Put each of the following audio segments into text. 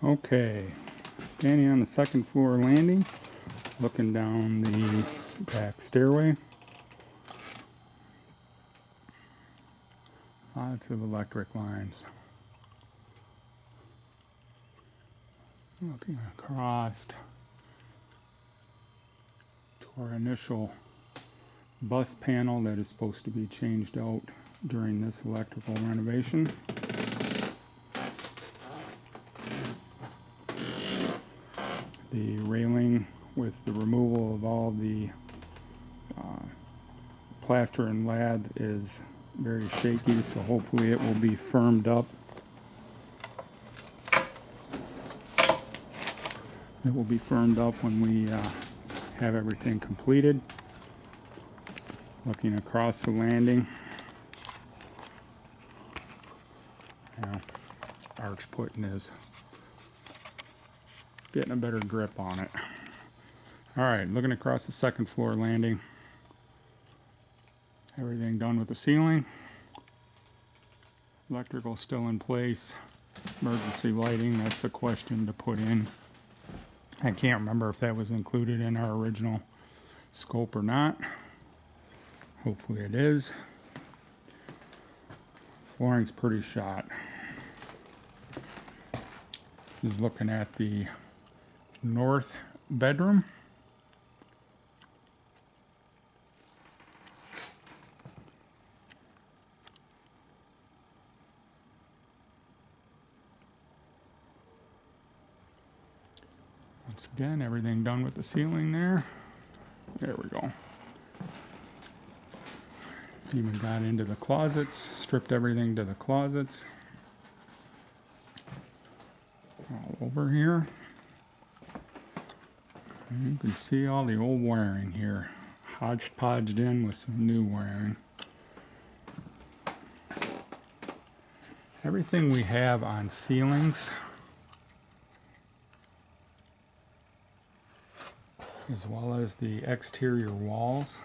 Okay, standing on the second floor landing, looking down the back stairway. Lots of electric lines. Looking across to our initial bus panel that is supposed to be changed out during this electrical renovation. The railing with the removal of all the plaster and lath is very shaky, so hopefully it will be firmed up. It will be firmed up when we have everything completed. Looking across the landing. Yeah, Arch putting his getting a better grip on it. Alright, looking across the second floor landing. Everything done with the ceiling. Electrical still in place. Emergency lighting, that's the question to put in. I can't remember if that was included in our original scope or not. Hopefully it is. Flooring's pretty shot. Just looking at the north bedroom. Once again, everything done with the ceiling there. There we go. Even got into the closets, stripped everything to the closets. All over here. And you can see all the old wiring here, hodgepodged in with some new wiring. Everything we have on ceilings as well as the exterior walls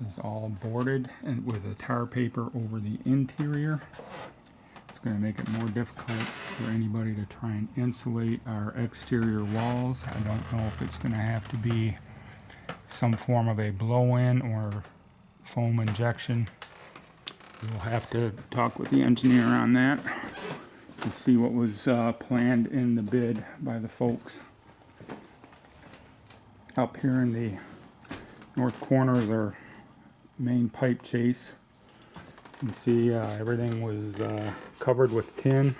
is all boarded and with a tar paper over the interior. It's going to make it more difficult for anybody to try and insulate our exterior walls. I don't know if it's going to have to be some form of a blow-in or foam injection. We'll have to talk with the engineer on that and see what was planned in the bid by the folks. Up here in the north corner is our main pipe chase. You can see everything was covered with tin.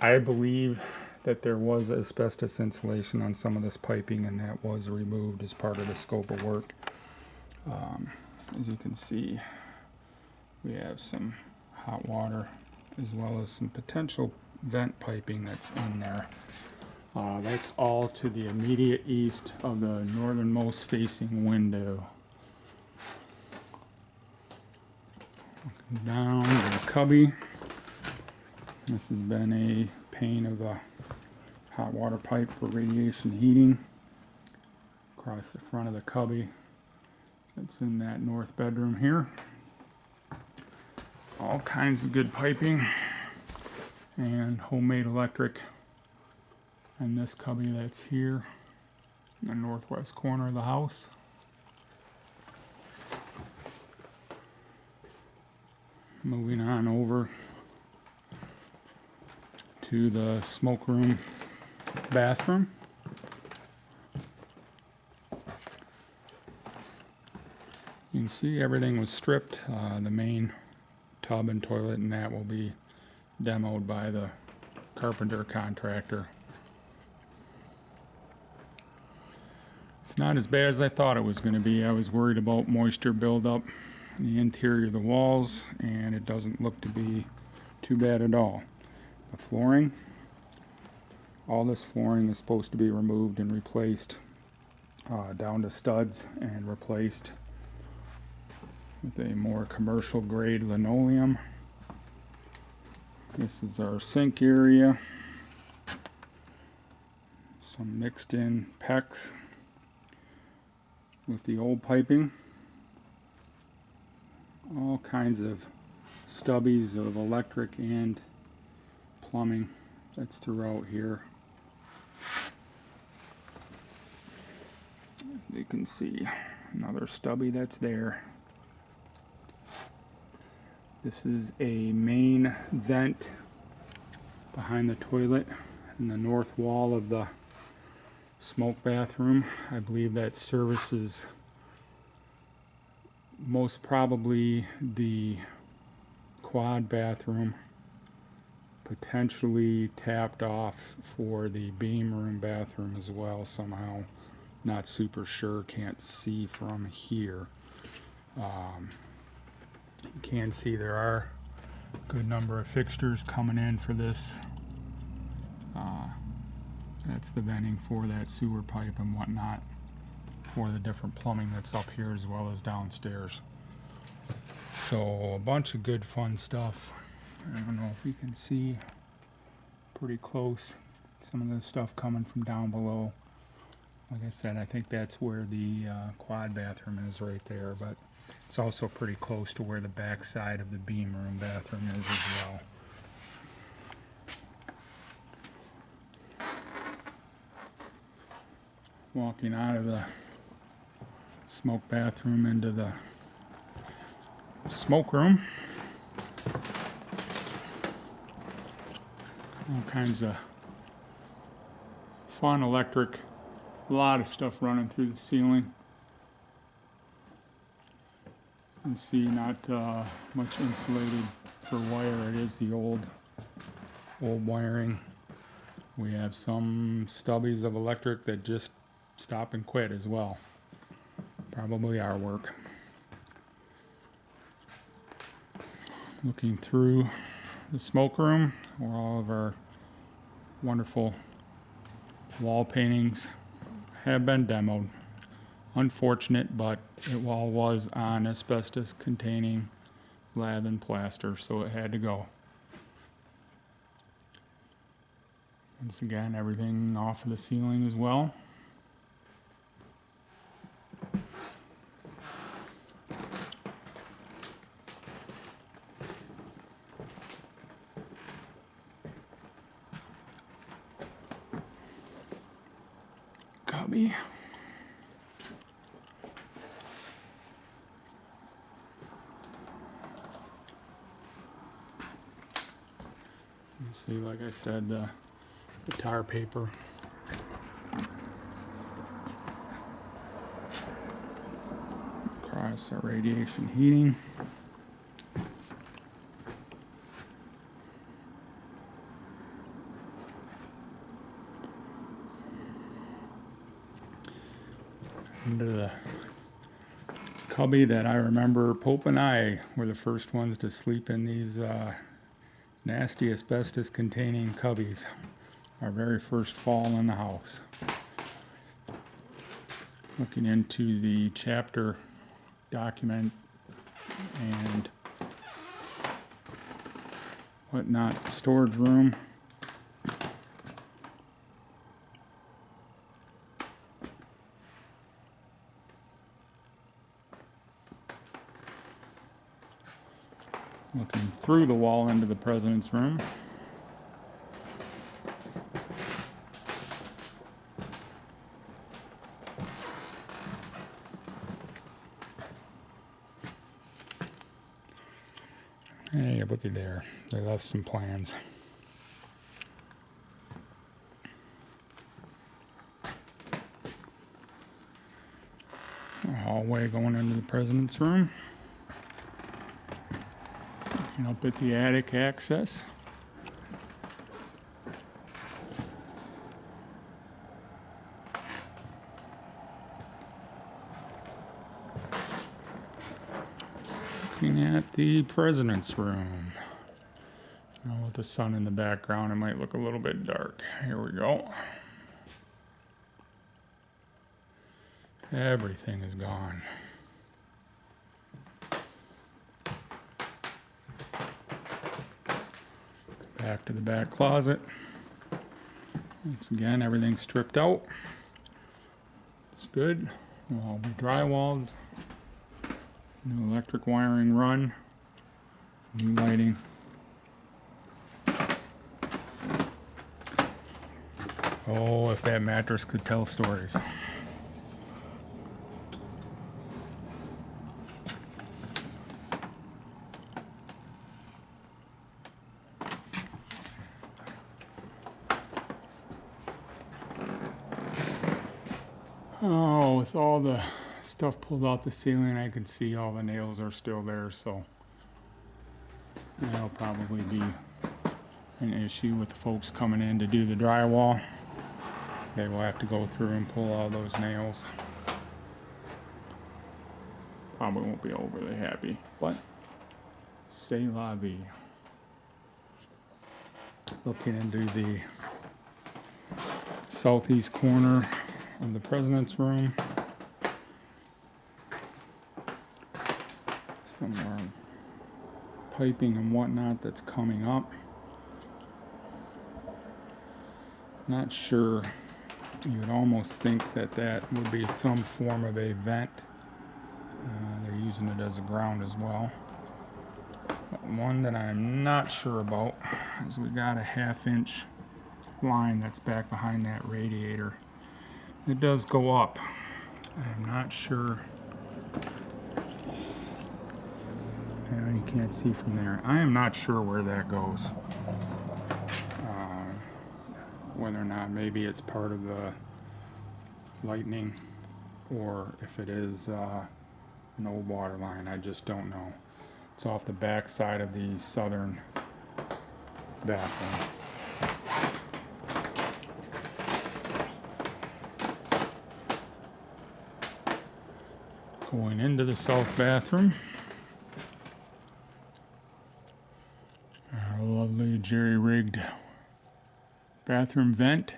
I believe that there was asbestos insulation on some of this piping, and that was removed as part of the scope of work. As you can see, we have some hot water as well as some potential vent piping that's in there. That's all to the immediate east of the northernmost facing window. Looking down the cubby. This has been a pain of a hot water pipe for radiation heating. Across the front of the cubby. It's in that north bedroom here. All kinds of good piping and homemade electric. And this cubby that's here in the northwest corner of the house. Moving on over to the smoke room bathroom. You can see everything was stripped. The main tub and toilet and that will be demoed by the carpenter contractor. It's not as bad as I thought it was going to be. I was worried about moisture buildup in the interior of the walls, and it doesn't look to be too bad at all. The flooring, all this flooring is supposed to be removed and replaced down to studs and replaced with a more commercial grade linoleum. This is our sink area. Some mixed in PEX with the old piping. All kinds of stubbies of electric and plumbing that's throughout here. You can see another stubby that's there. This is a main vent behind the toilet in the north wall of the smoke bathroom. I believe that services most probably the quad bathroom, potentially tapped off for the beam room bathroom as well somehow. Not super sure, can't see from here. You can see there are a good number of fixtures coming in for this. That's the venting for that sewer pipe and whatnot for the different plumbing that's up here as well as downstairs. So a bunch of good fun stuff. I don't know if you can see pretty close some of the stuff coming from down below. Like I said, I think that's where the quad bathroom is right there, but it's also pretty close to where the back side of the beam room bathroom is as well. Walking out of the smoke bathroom into the smoke room. All kinds of fun electric, a lot of stuff running through the ceiling. You can see not much insulated for wire. It is the old wiring. We have some stubbies of electric that just stop and quit as well. Probably our work. Looking through the smoke room where all of our wonderful wall paintings have been demoed. Unfortunate, but it all was on asbestos containing lath and plaster, so it had to go. Once again, everything off of the ceiling as well. Cubby. See, like I said, the tar paper. Across our radiation heating. Into the cubby that I remember Pope and I were the first ones to sleep in these nasty asbestos containing cubbies. Our very first fall in the house. Looking into the chapter document and whatnot storage room. Looking through the wall into the president's room. Hey, looky there. They left some plans. A hallway going into the president's room. And up at the attic access. Looking at the president's room. Now with the sun in the background, it might look a little bit dark. Here we go. Everything is gone. Back to the back closet. Once again, everything's stripped out. It's good. Will all be drywalled. New electric wiring run. New lighting. Oh, if that mattress could tell stories. Oh, with all the stuff pulled out the ceiling, I can see all the nails are still there, so that'll probably be an issue with the folks coming in to do the drywall. They will have to go through and pull all those nails. Probably won't be overly happy, but c'est la vie. Looking into the southeast corner of the president's room. Some more piping and whatnot that's coming up. Not sure. You would almost think that that would be some form of a vent. They're using it as a ground as well. But one that I'm not sure about is we got a 1/2 inch line that's back behind that radiator. It does go up. I'm not sure. You can't see from there. I am not sure where that goes. Whether or not maybe it's part of the lightning or if it is an old water line. I just don't know. It's off the back side of the southern bathroom. Going into the south bathroom. Our lovely jerry-rigged bathroom vent.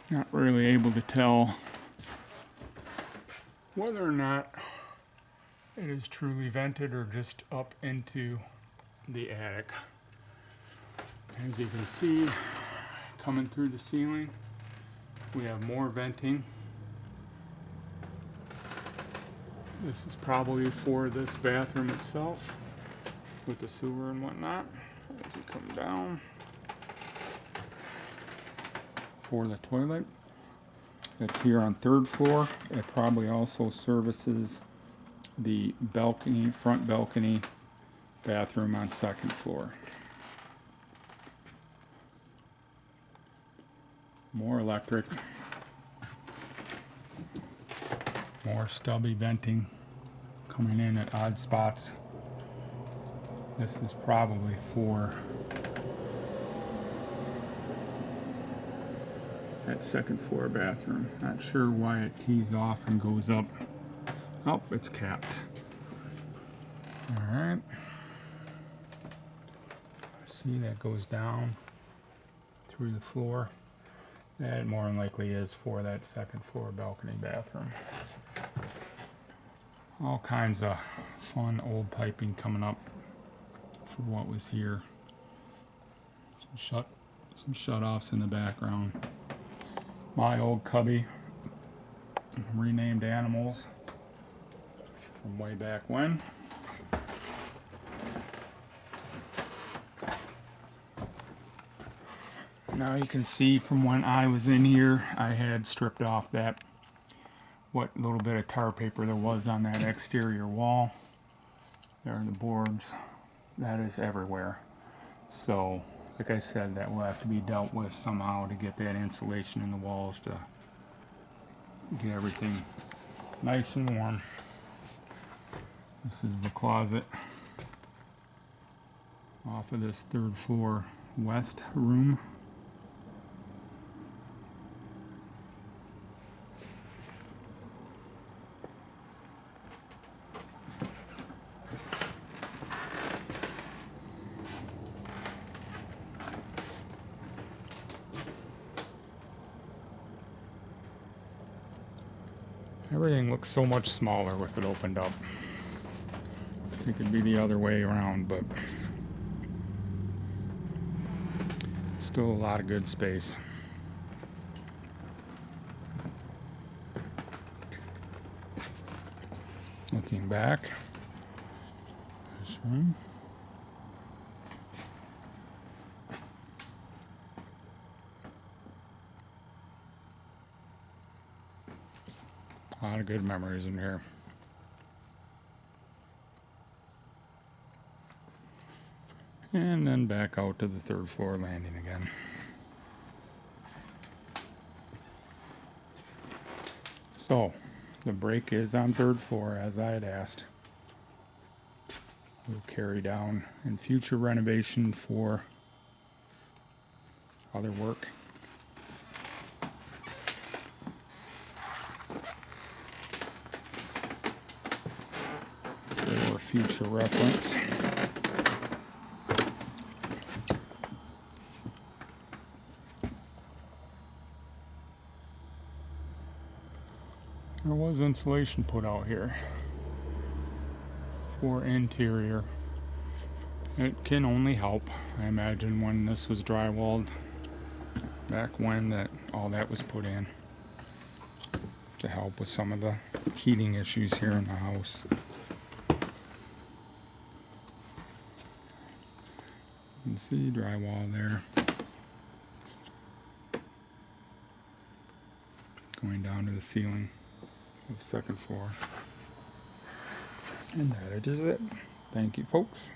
Not really able to tell whether or not it is truly vented or just up into the attic. As you can see, coming through the ceiling, we have more venting. This is probably for this bathroom itself with the sewer and whatnot. As you come down, for the toilet. It's here on 3rd floor. It probably also services the balcony, front balcony bathroom on 2nd floor. More electric. More stubby venting coming in at odd spots. This is probably for that 2nd floor bathroom. Not sure why it tees off and goes up. Oh, it's capped. Alright. See, that goes down through the floor. That more than likely is for that 2nd floor balcony bathroom. All kinds of fun old piping coming up for what was here. Some shut-offs in the background. My old cubby, renamed animals from way back when. Now you can see from when I was in here, I had stripped off that, what little bit of tar paper there was on that exterior wall. There are the boards. That is everywhere. So, like I said, that will have to be dealt with somehow to get that insulation in the walls to get everything nice and warm. This is the closet off of this 3rd floor west room. Everything looks so much smaller with it opened up. I think it'd be the other way around, but still a lot of good space. Looking back, this room. A lot of good memories in here. And then back out to the 3rd floor landing again. So, the break is on 3rd floor as I had asked. We'll carry down in future renovation for other work. For future reference. There was insulation put out here for interior. It can only help. I imagine when this was drywalled back when that all that was put in to help with some of the heating issues here in the house. You can see drywall there. Going down to the ceiling of the 2nd floor. And that is it. Thank you, folks.